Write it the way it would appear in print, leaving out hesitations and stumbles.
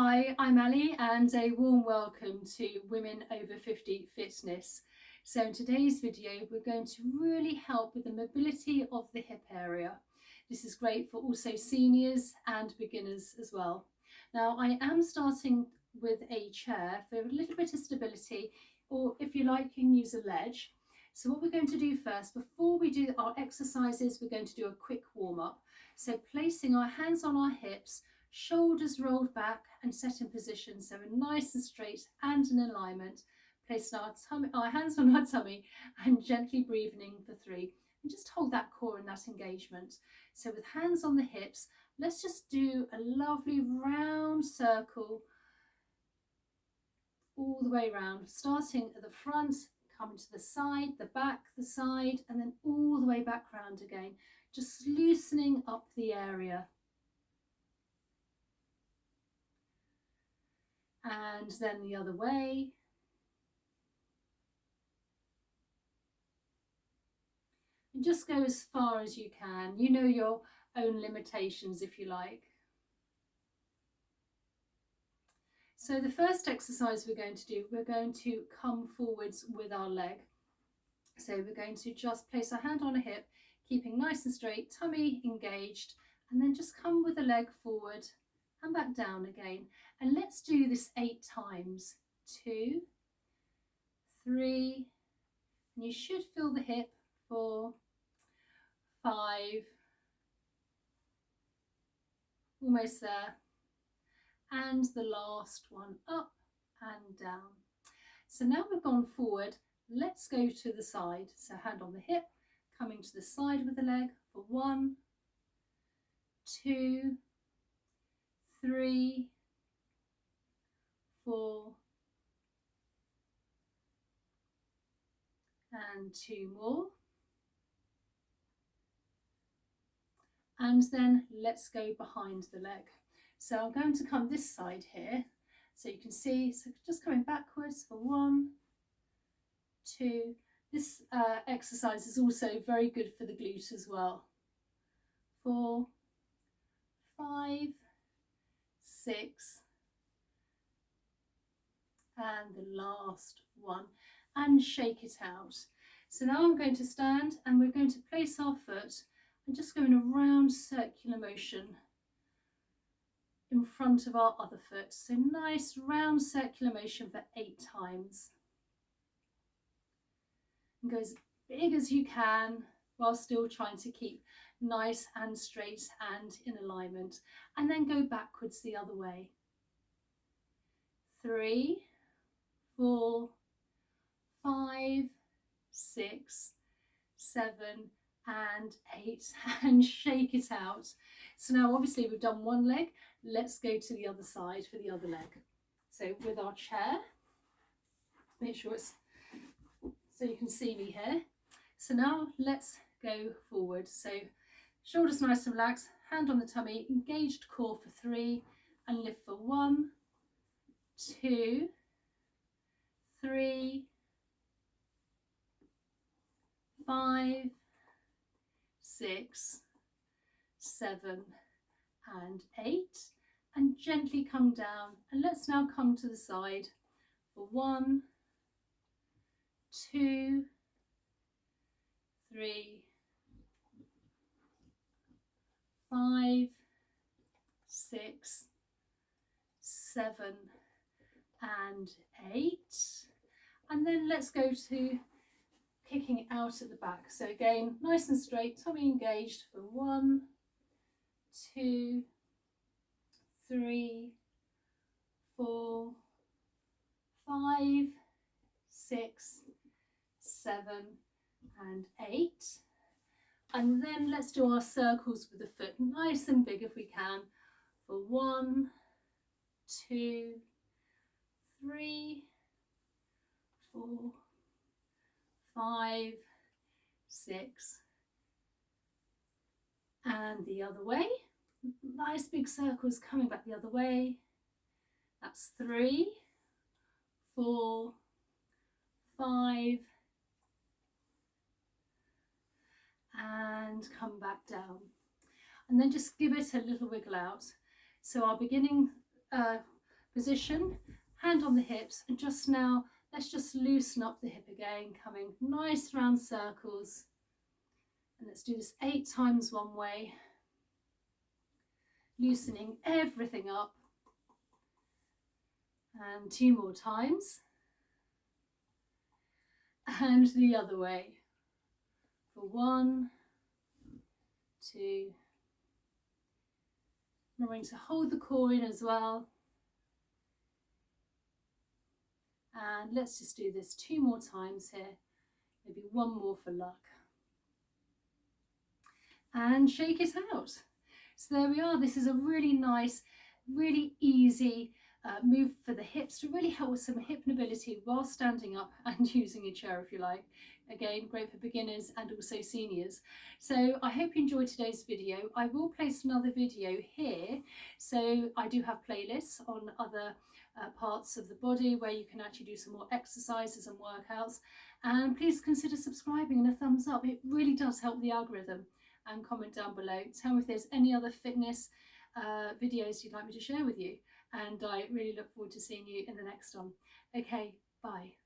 Hi, I'm Ali and a warm welcome to Women Over 50 Fitness. So in today's video we're going to really help with the mobility of the hip area. This is great for also seniors and beginners as well. Now I am starting with a chair for a little bit of stability, or if you like you can use a ledge. So what we're going to do first, before we do our exercises, we're going to do a quick warm-up. So placing our hands on our hips, shoulders rolled back and set in position so we're nice and straight and in alignment. Placing our hands on our tummy and gently breathing in for 3. And just hold that core and that engagement. So with hands on the hips, let's just do a lovely round circle all the way around, starting at the front, coming to the side, the back, the side, and then all the way back round again, just loosening up the area. And then the other way. And just go as far as you can. You know your own limitations if you like. So the first exercise we're going to do, we're going to come forwards with our leg. So we're going to just place our hand on a hip, keeping nice and straight, tummy engaged, and then just come with the leg forward and back down again. And let's do this 8 times. 2, 3, and you should feel the hip. 4, 5, almost there. And the last one, up and down. So now we've gone forward, let's go to the side. So hand on the hip, coming to the side with the leg for 1, 2, 3, 4, and 2 more. And then let's go behind the leg. So I'm going to come this side here, so you can see, so just coming backwards for 1, 2. This exercise is also very good for the glute as well. 4, 5, 6, and the last one, and shake it out. So now I'm going to stand and we're going to place our foot and just go in a round circular motion in front of our other foot. So nice round circular motion for 8 times. And go as big as you can while still trying to keep nice and straight and in alignment. And then go backwards the other way. 3, 4, 5, 6, 7, and 8, and shake it out. So now obviously we've done one leg, let's go to the other side for the other leg. So with our chair, make sure it's so you can see me here. So now let's go forward. So shoulders nice and relaxed, hand on the tummy, engaged core for 3, and lift for 1, 2, 3, 5, 6, 7, and 8, and gently come down. And let's now come to the side for 1, 2, 3, 5, 6, 7, and 8, and then let's go to kicking it out at the back. So again, nice and straight, tummy engaged for 1, 2, 3, 4, 5, 6, 7, and 8. And then let's do our circles with the foot, nice and big if we can, for 1, 2, 3, 4, 5, 6, and the other way. Nice big circles coming back the other way. That's 3, 4, 5, and come back down. And then just give it a little wiggle out. So our beginning position, hand on the hips, and just now let's just loosen up the hip again, coming nice round circles. And let's do this 8 times one way, loosening everything up. And 2 more times. And the other way. For 1, 2. Remembering to hold the core in as well. And let's just do this 2 more times here. Maybe 1 more for luck. And shake it out. So there we are. This is a really nice, really easy move for the hips to really help with some hip mobility while standing up and using a chair if you like. Again, great for beginners and also seniors. So I hope you enjoyed today's video. I will place another video here. So I do have playlists on other parts of the body where you can actually do some more exercises and workouts. And please consider subscribing and a thumbs up. It really does help the algorithm. And comment down below. Tell me if there's any other fitness videos you'd like me to share with you. And I really look forward to seeing you in the next one. Okay, bye.